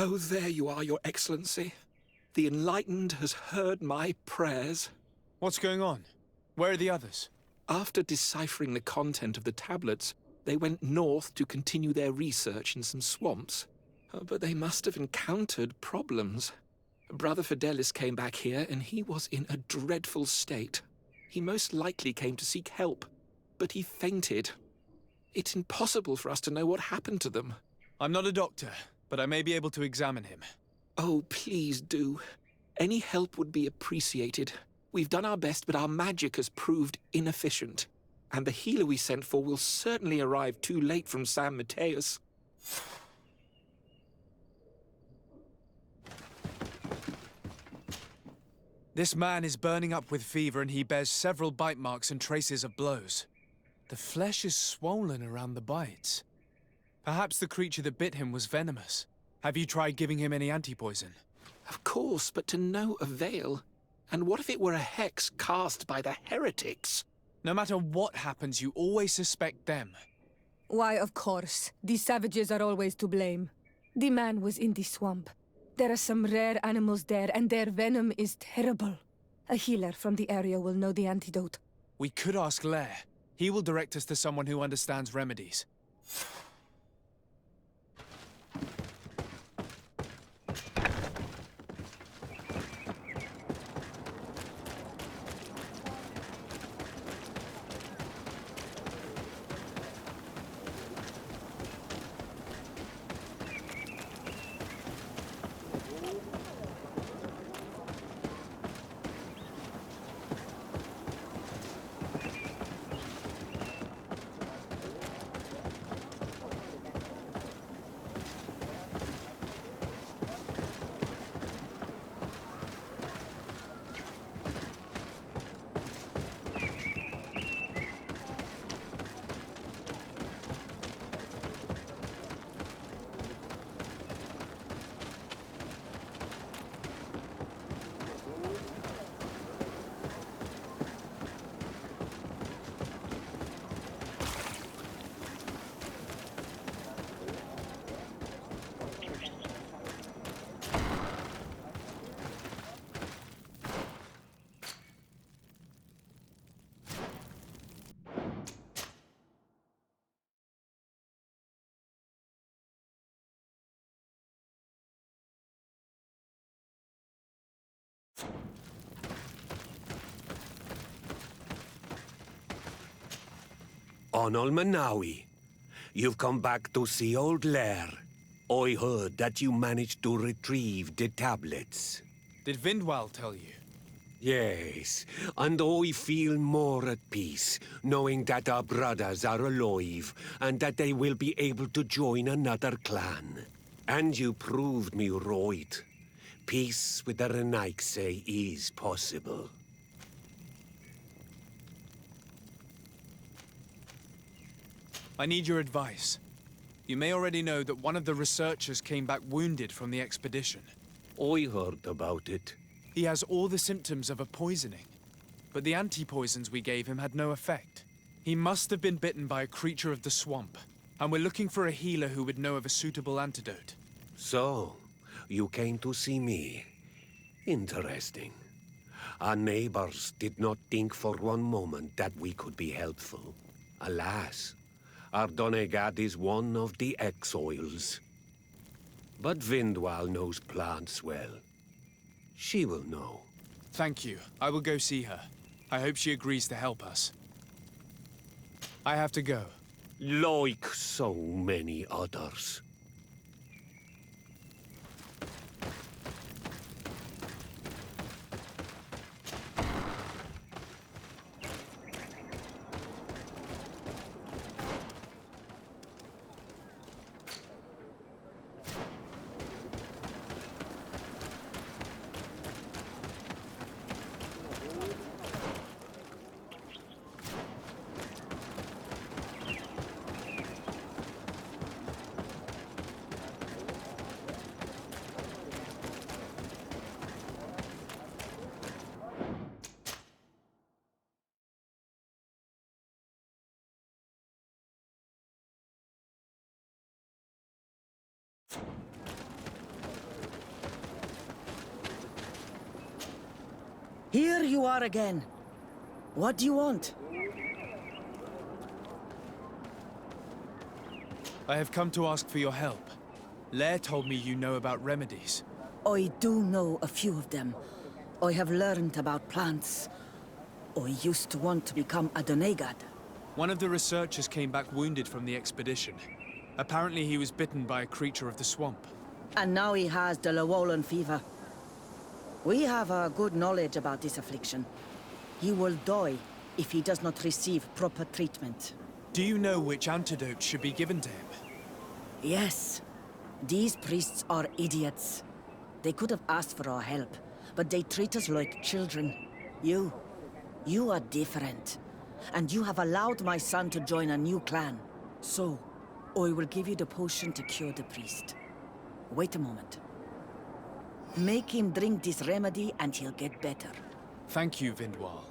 Oh, there you are, Your Excellency. The Enlightened has heard my prayers. What's going on? Where are the others? After deciphering the content of the tablets, they went north to continue their research in some swamps. But they must have encountered problems. Brother Fidelis came back here, and he was in a dreadful state. He most likely came to seek help, but he fainted. It's impossible for us to know what happened to them. I'm not a doctor, but I may be able to examine him. Oh, please do. Any help would be appreciated. We've done our best, but our magic has proved inefficient. And the healer we sent for will certainly arrive too late from San Mateus. This man is burning up with fever and he bears several bite marks and traces of blows. The flesh is swollen around the bites. Perhaps the creature that bit him was venomous. Have you tried giving him any antipoison? Of course, but to no avail. And what if it were a hex cast by the heretics? No matter what happens, you always suspect them. Why, of course. These savages are always to blame. The man was in the swamp. There are some rare animals there, and their venom is terrible. A healer from the area will know the antidote. We could ask Lair. He will direct us to someone who understands remedies. Onol Manawi, you've come back to see old Lair. I heard that you managed to retrieve the tablets. Did Vindwal tell you? Yes, and I feel more at peace, knowing that our brothers are alive, and that they will be able to join another clan. And you proved me right. Peace with the Renaigse is possible. I need your advice. You may already know that one of the researchers came back wounded from the expedition. I heard about it. He has all the symptoms of a poisoning, but the anti-poisons we gave him had no effect. He must have been bitten by a creature of the swamp, and we're looking for a healer who would know of a suitable antidote. So, you came to see me. Interesting. Our neighbors did not think for one moment that we could be helpful. Alas, our Donegat is one of the exiles. But Vindwal knows plants well. She will know. Thank you. I will go see her. I hope she agrees to help us. I have to go. Like so many others. Here you are again. What do you want? I have come to ask for your help. Lair told me you know about remedies. I do know a few of them. I have learned about plants. I used to want to become a Donegad. One of the researchers came back wounded from the expedition. Apparently he was bitten by a creature of the swamp. And now he has the Llewellyn fever. We have a good knowledge about this affliction. He will die if he does not receive proper treatment. Do you know which antidote should be given to him? Yes. These priests are idiots. They could have asked for our help, but they treat us like children. You are different. And you have allowed my son to join a new clan. So, I will give you the potion to cure the priest. Wait a moment. Make him drink this remedy and he'll get better. Thank you, Vindwal.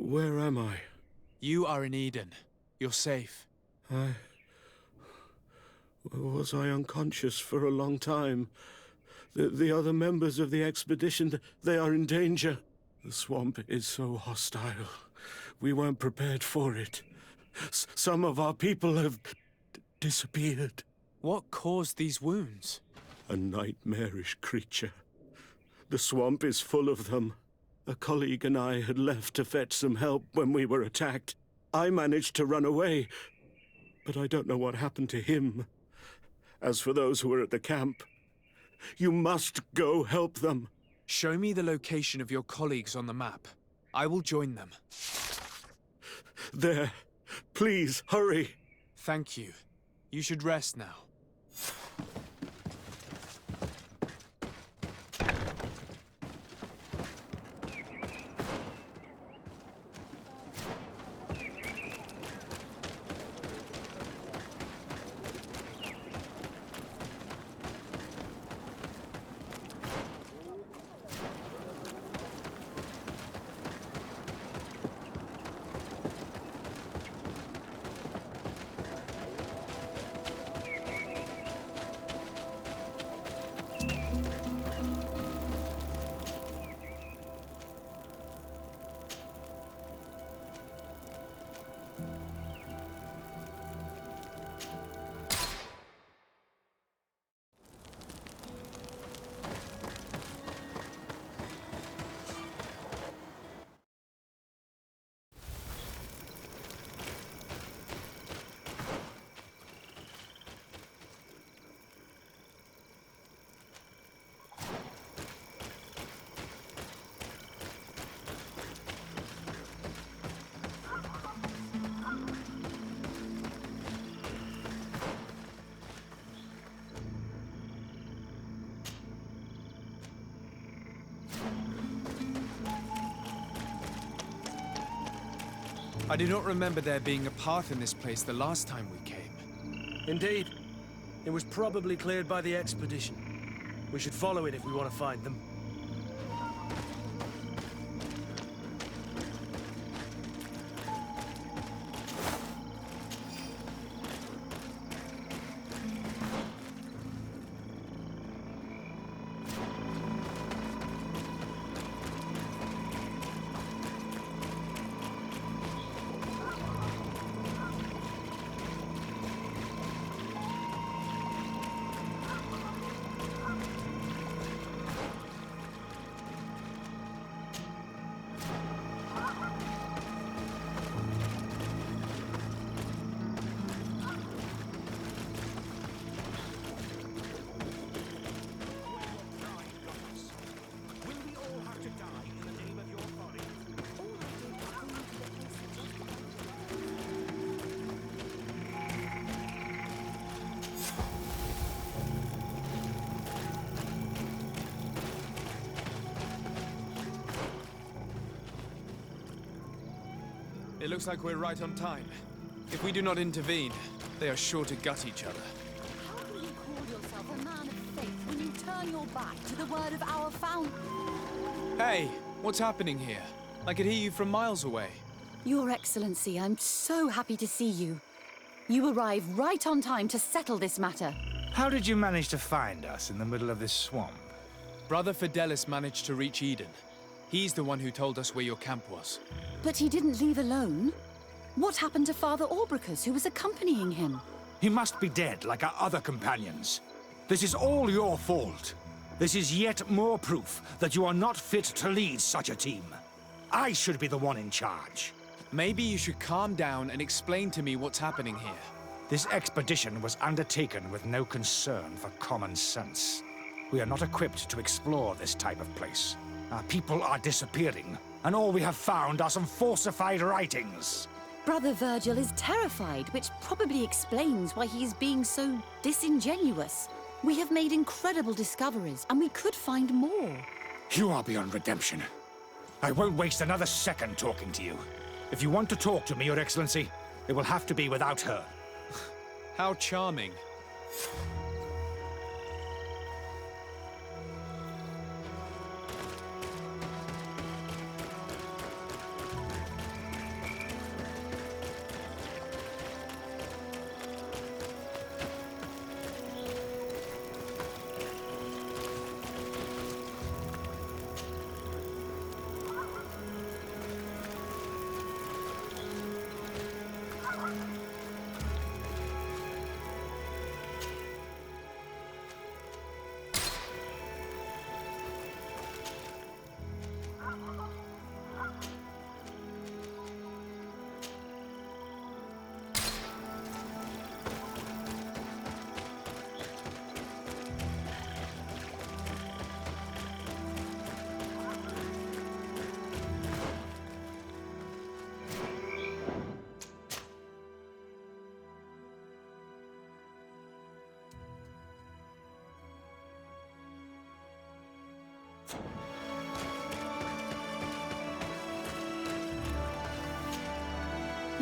Where am I? You are in Eden. You're safe. Was I unconscious for a long time? The other members of the expedition, they are in danger. The swamp is so hostile. We weren't prepared for it. Some of our people have disappeared. What caused these wounds? A nightmarish creature. The swamp is full of them. A colleague and I had left to fetch some help when we were attacked. I managed to run away, but I don't know what happened to him. As for those who are at the camp, you must go help them. Show me the location of your colleagues on the map. I will join them. There. Please, hurry. Thank you. You should rest now. I do not remember there being a path in this place the last time we came. Indeed. It was probably cleared by the expedition. We should follow it if we want to find them. It looks like we're right on time. If we do not intervene, they are sure to gut each other. How can you call yourself a man of faith when you turn your back to the word of our founder? Hey, what's happening here? I could hear you from miles away. Your Excellency, I'm so happy to see you. You arrive right on time to settle this matter. How did you manage to find us in the middle of this swamp? Brother Fidelis managed to reach Eden. He's the one who told us where your camp was. But he didn't leave alone. What happened to Father Orbricus, who was accompanying him? He must be dead, like our other companions. This is all your fault. This is yet more proof that you are not fit to lead such a team. I should be the one in charge. Maybe you should calm down and explain to me what's happening here. This expedition was undertaken with no concern for common sense. We are not equipped to explore this type of place. Our people are disappearing, and all we have found are some falsified writings. Brother Virgil is terrified, which probably explains why he is being so disingenuous. We have made incredible discoveries, and we could find more. You are beyond redemption. I won't waste another second talking to you. If you want to talk to me, Your Excellency, it will have to be without her. How charming.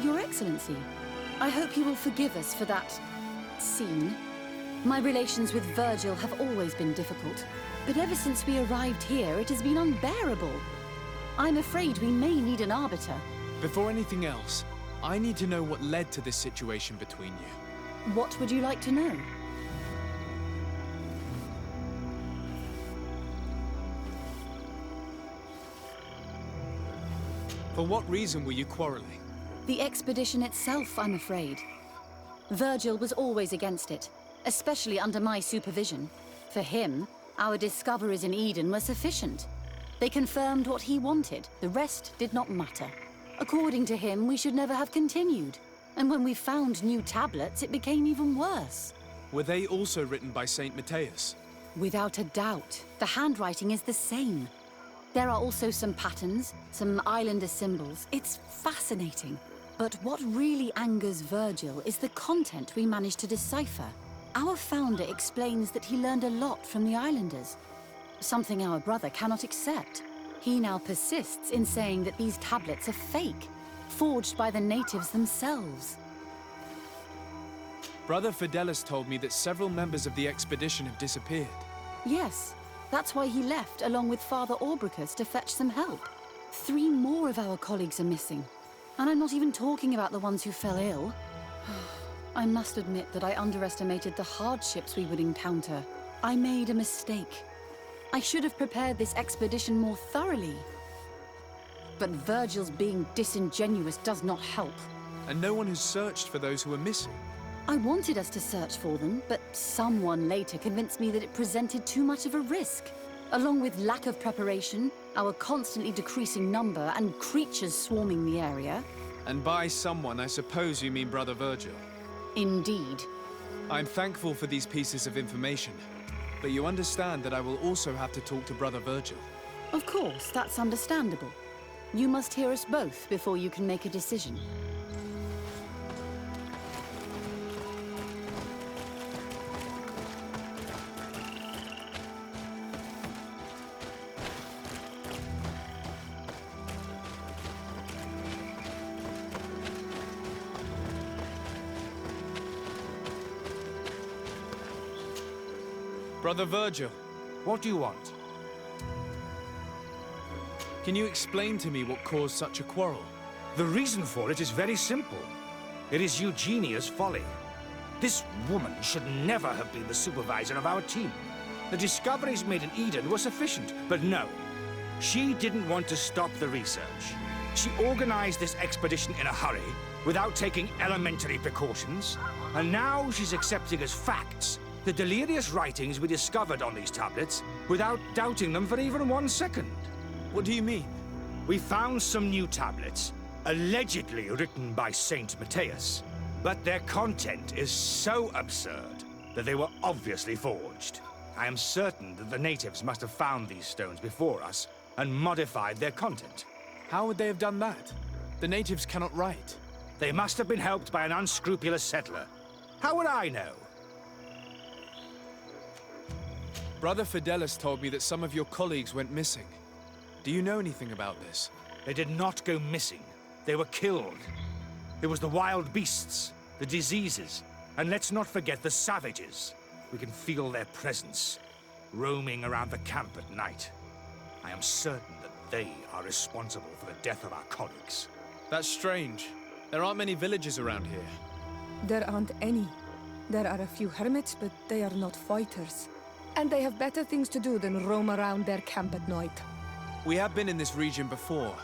Your Excellency, I hope you will forgive us for that scene. My relations with Virgil have always been difficult, but ever since we arrived here, it has been unbearable. I'm afraid we may need an arbiter. Before anything else, I need to know what led to this situation between you. What would you like to know? For what reason were you quarreling? The expedition itself, I'm afraid. Virgil was always against it, especially under my supervision. For him, our discoveries in Eden were sufficient. They confirmed what he wanted. The rest did not matter. According to him, we should never have continued. And when we found new tablets, it became even worse. Were they also written by Saint Matthias? Without a doubt, the handwriting is the same. There are also some patterns, some islander symbols. It's fascinating. But what really angers Virgil is the content we managed to decipher. Our founder explains that he learned a lot from the islanders, something our brother cannot accept. He now persists in saying that these tablets are fake, forged by the natives themselves. Brother Fidelis told me that several members of the expedition have disappeared. Yes, that's why he left along with Father Orbricus to fetch some help. 3 more of our colleagues are missing. And I'm not even talking about the ones who fell ill. I must admit that I underestimated the hardships we would encounter. I made a mistake. I should have prepared this expedition more thoroughly. But Virgil's being disingenuous does not help. And no one has searched for those who are missing. I wanted us to search for them, but someone later convinced me that it presented too much of a risk. Along with lack of preparation, our constantly decreasing number, and creatures swarming the area. And by someone, I suppose you mean Brother Virgil. Indeed. I'm thankful for these pieces of information, but you understand that I will also have to talk to Brother Virgil. Of course, that's understandable. You must hear us both before you can make a decision. Brother Virgil, What do you want? can you explain to me what caused such a quarrel? The reason for it is very simple. It is Eugenia's folly. This woman should never have been the supervisor of our team. The discoveries made in Eden were sufficient, but no. She didn't want to stop the research. She organized this expedition in a hurry, without taking elementary precautions, and now she's accepting as facts the delirious writings we discovered on these tablets without doubting them for even 1 second. What do you mean? We found some new tablets, allegedly written by Saint Matthias, but their content is so absurd that they were obviously forged. I am certain that the natives must have found these stones before us and modified their content. How would they have done that? The natives cannot write. They must have been helped by an unscrupulous settler. How would I know? Brother Fidelis told me that some of your colleagues went missing. Do you know anything about this? They did not go missing. They were killed. It was the wild beasts, the diseases, and let's not forget the savages. We can feel their presence, roaming around the camp at night. I am certain that they are responsible for the death of our colleagues. That's strange. There aren't many villages around here. There aren't any. There are a few hermits, but they are not fighters. And they have better things to do than roam around their camp at night. We have been in this region before,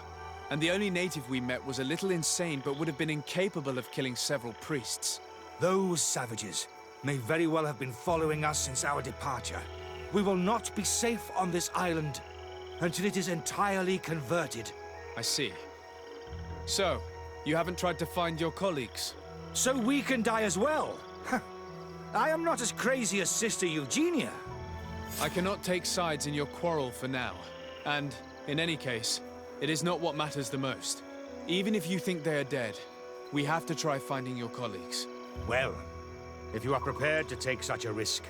and the only native we met was a little insane but would have been incapable of killing several priests. Those savages may very well have been following us since our departure. We will not be safe on this island until it is entirely converted. I see. So, you haven't tried to find your colleagues? So we can die as well. I am not as crazy as Sister Eugenia. I cannot take sides in your quarrel for now. And, in any case, it is not what matters the most. Even if you think they are dead, we have to try finding your colleagues. Well, if you are prepared to take such a risk,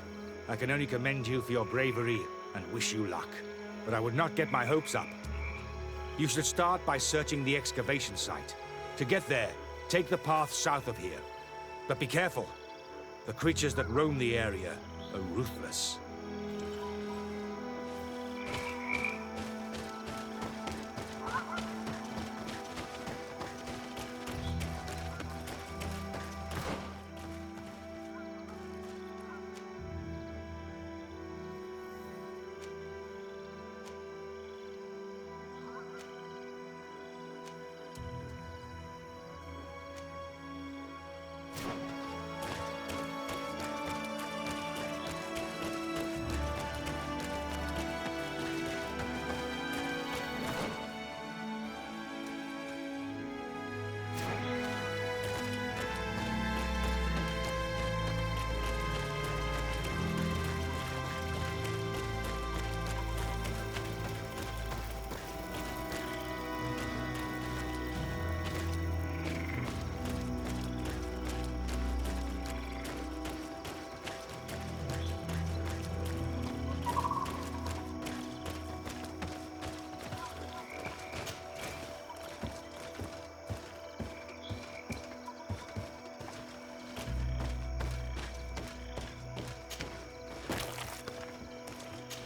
I can only commend you for your bravery and wish you luck. But I would not get my hopes up. You should start by searching the excavation site. To get there, take the path south of here. But be careful. The creatures that roam the area are ruthless.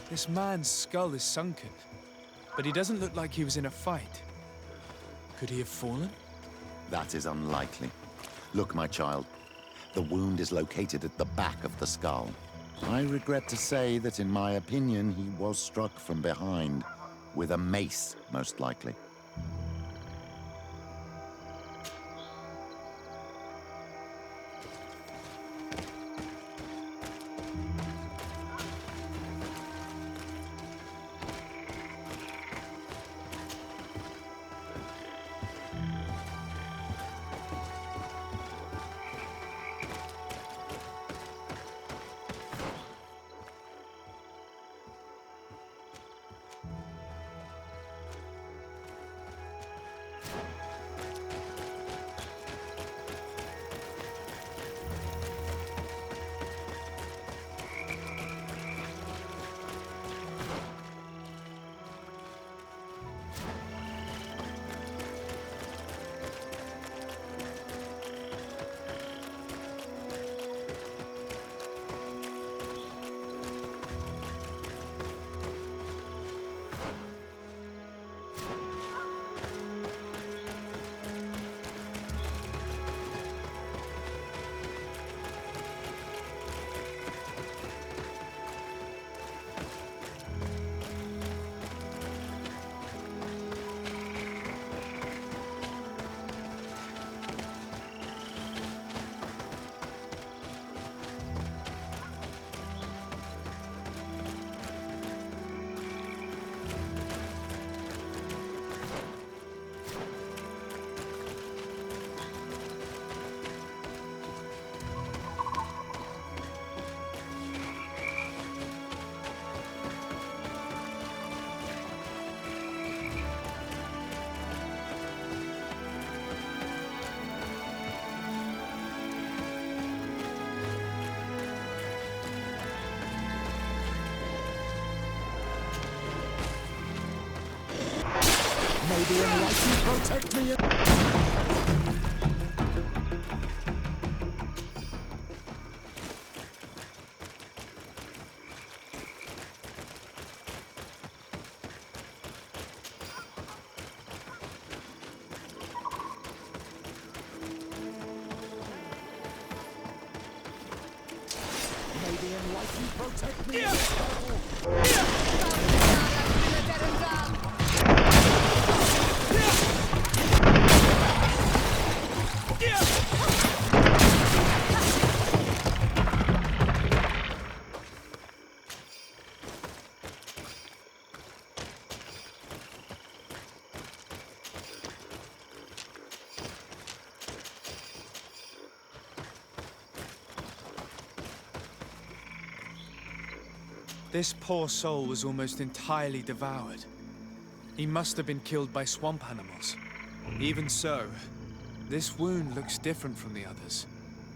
This man's skull is sunken, but he doesn't look like he was in a fight. Could he have fallen? That is unlikely. Look, my child. The wound is located at the back of the skull. I regret to say that, in my opinion, he was struck from behind. With a mace, most likely. the enlightened protect me. May the enlightened protect me. This poor soul was almost entirely devoured. He must have been killed by swamp animals. Even so, this wound looks different from the others.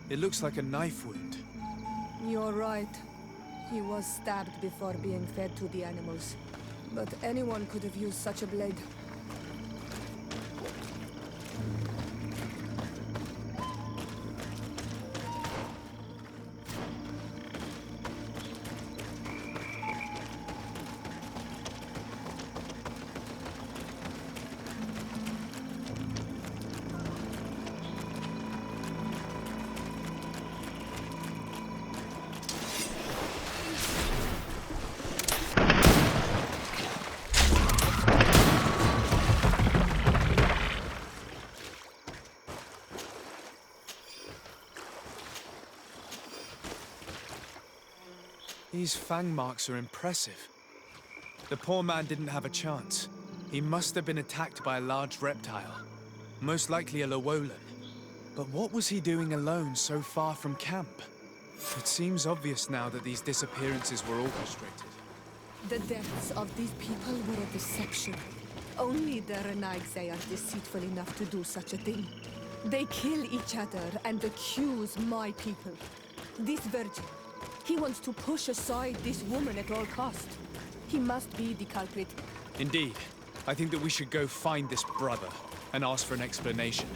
It looks like a knife wound. You're right. He was stabbed before being fed to the animals. But anyone could have used such a blade. These fang marks are impressive. The poor man didn't have a chance. He must have been attacked by a large reptile, most likely a Llewellyn. But what was he doing alone so far from camp? It seems obvious now that these disappearances were orchestrated. The deaths of these people were a deception. Only the Renaigse are deceitful enough to do such a thing. They kill each other and accuse my people. This virgin, he wants to push aside this woman at all cost. He must be the culprit. Indeed. I think that we should go find this brother and ask for an explanation.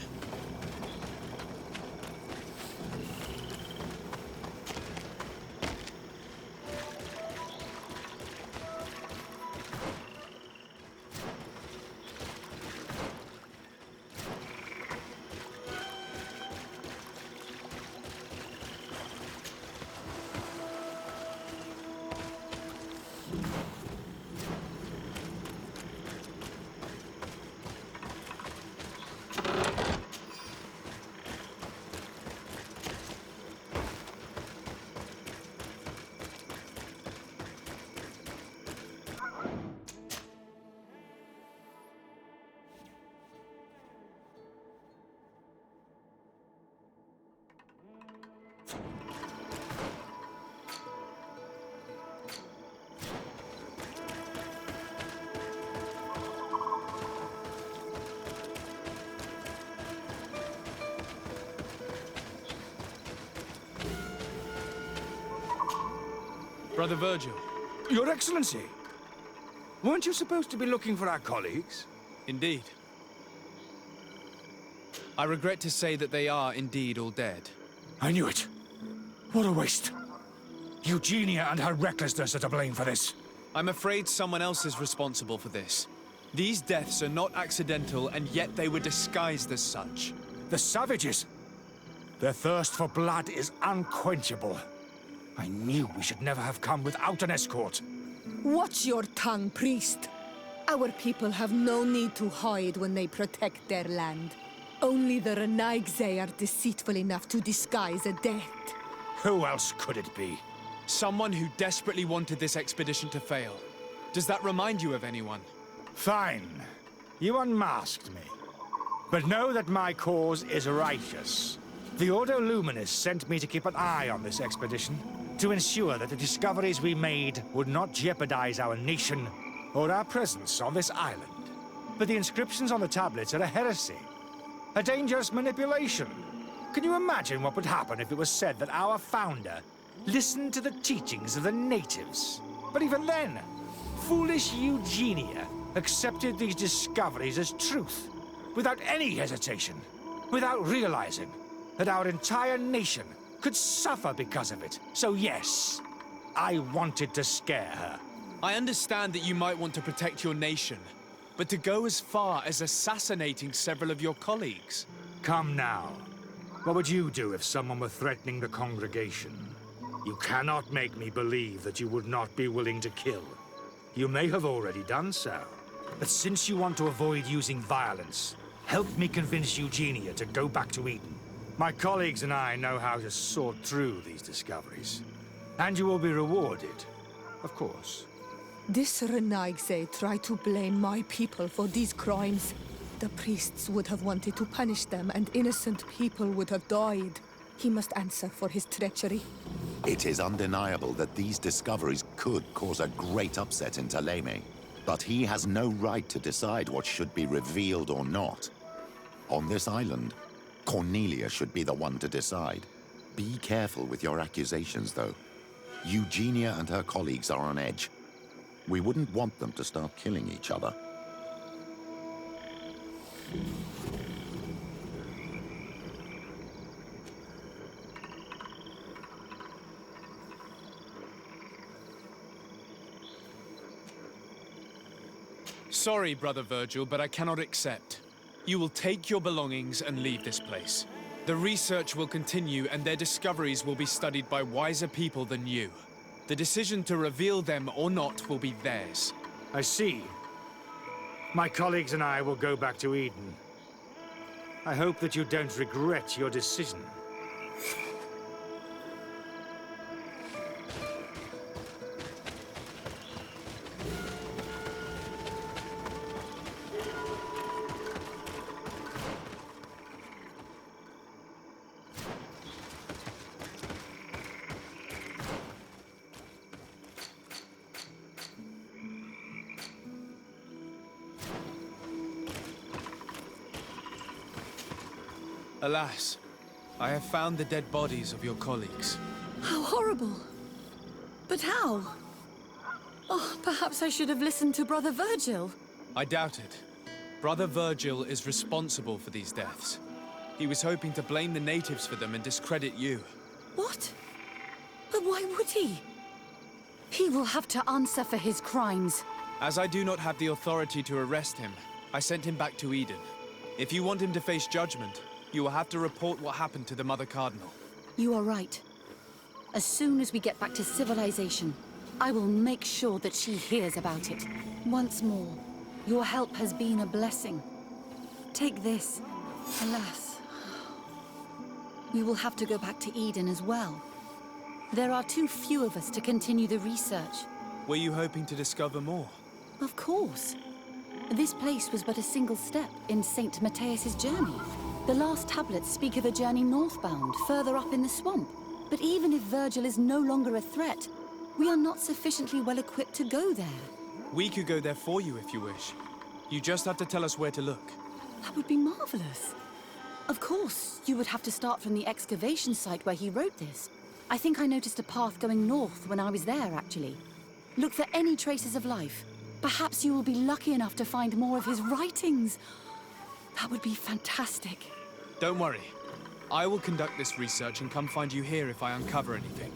Brother Virgil. Your Excellency! Weren't you supposed to be looking for our colleagues? Indeed. I regret to say that they are indeed all dead. I knew it. What a waste. Eugenia and her recklessness are to blame for this. I'm afraid someone else is responsible for this. These deaths are not accidental, and yet they were disguised as such. The savages! Their thirst for blood is unquenchable. I knew we should never have come without an escort. Watch your tongue, priest. Our people have no need to hide when they protect their land. Only the Renaigse are deceitful enough to disguise a death. Who else could it be? Someone who desperately wanted this expedition to fail. Does that remind you of anyone? Fine. You unmasked me. But know that my cause is righteous. The Ordo Luminis sent me to keep an eye on this expedition, to ensure that the discoveries we made would not jeopardize our nation or our presence on this island. But the inscriptions on the tablets are a heresy, a dangerous manipulation. Can you imagine what would happen if it was said that our founder listened to the teachings of the natives? But even then, foolish Eugenia accepted these discoveries as truth, without any hesitation, without realizing that our entire nation could suffer because of it. So yes, I wanted to scare her. I understand that you might want to protect your nation, but to go as far as assassinating several of your colleagues? Come now. What would you do if someone were threatening the congregation? You cannot make me believe that you would not be willing to kill. You may have already done so. But since you want to avoid using violence, help me convince Eugenia to go back to Eden. My colleagues and I know how to sort through these discoveries. And you will be rewarded, of course. This Renaigse tried to blame my people for these crimes. The priests would have wanted to punish them, and innocent people would have died. He must answer for his treachery. It is undeniable that these discoveries could cause a great upset in Thélème. But he has no right to decide what should be revealed or not. On this island, Cornelia should be the one to decide. Be careful with your accusations, though. Eugenia and her colleagues are on edge. We wouldn't want them to start killing each other. Sorry, Brother Virgil, but I cannot accept. You will take your belongings and leave this place. The research will continue, and their discoveries will be studied by wiser people than you. The decision to reveal them or not will be theirs. I see. My colleagues and I will go back to Eden. I hope that you don't regret your decision. Alas, I have found the dead bodies of your colleagues. How horrible. But how? Oh, perhaps I should have listened to Brother Virgil. I doubt it. Brother Virgil is responsible for these deaths. He was hoping to blame the natives for them and discredit you. What? But why would he? He will have to answer for his crimes. As I do not have the authority to arrest him, I sent him back to Eden. If you want him to face judgment, you will have to report what happened to the Mother Cardinal. You are right. As soon as we get back to civilization, I will make sure that she hears about it. Once more, your help has been a blessing. Take this. Alas, we will have to go back to Eden as well. There are too few of us to continue the research. Were you hoping to discover more? Of course. This place was but a single step in St. Matthias's journey. The last tablets speak of a journey northbound, further up in the swamp. But even if Virgil is no longer a threat, we are not sufficiently well equipped to go there. We could go there for you if you wish. You just have to tell us where to look. That would be marvelous. Of course, you would have to start from the excavation site where he wrote this. I think I noticed a path going north when I was there, actually. Look for any traces of life. Perhaps you will be lucky enough to find more of his writings. That would be fantastic. Don't worry. I will conduct this research and come find you here if I uncover anything.